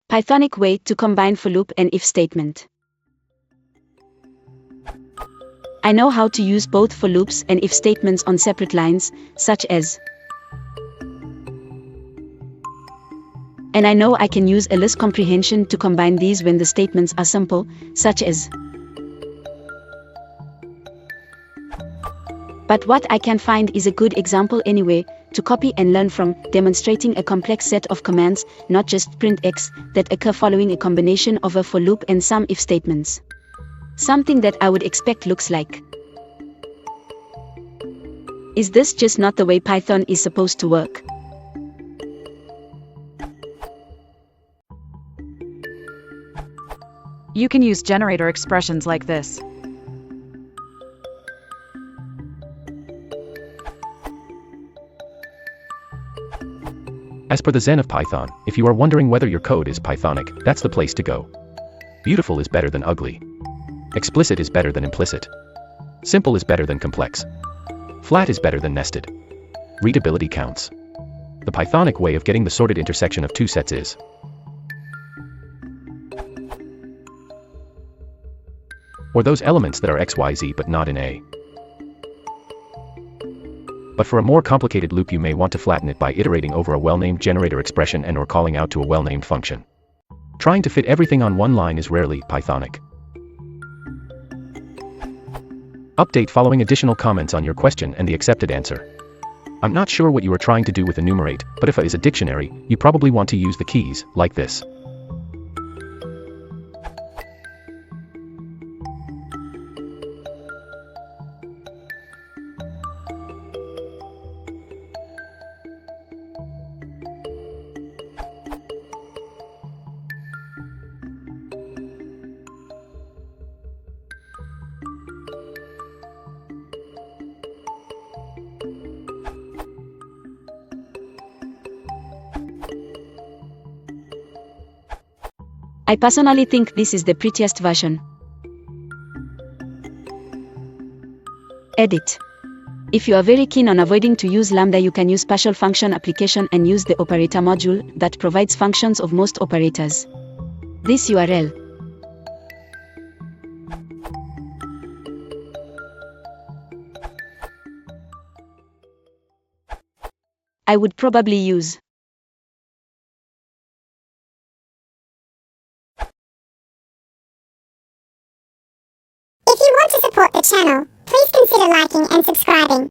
Pythonic way to combine for loop and if statement. I know how to use both for loops and if statements on separate lines, such as. And I know I can use a list comprehension to combine these when the statements are simple, such as. But what I can find is a good example anyway, to copy and learn from, demonstrating a complex set of commands, not just print x, that occur following a combination of a for loop and some if statements. Something that I would expect looks like. Is this just not the way Python is supposed to work? You can use generator expressions like this. As per the Zen of Python, if you are wondering whether your code is Pythonic, that's the place to go. Beautiful is better than ugly. Explicit is better than implicit. Simple is better than complex. Flat is better than nested. Readability counts. The Pythonic way of getting the sorted intersection of two sets is. Or those elements that are XYZ but not in A. But for a more complicated loop you may want to flatten it by iterating over a well-named generator expression and or calling out to a well-named function. Trying to fit everything on one line is rarely Pythonic. Update following additional comments on your question and the accepted answer. I'm not sure what you are trying to do with enumerate, but if A is a dictionary, you probably want to use the keys, like this. I personally think this is the prettiest version. Edit. If you are very keen on avoiding to use lambda, you can use partial function application and use the operator module that provides functions of most operators. This URL. I would probably use. If you want to support the channel, please consider liking and subscribing.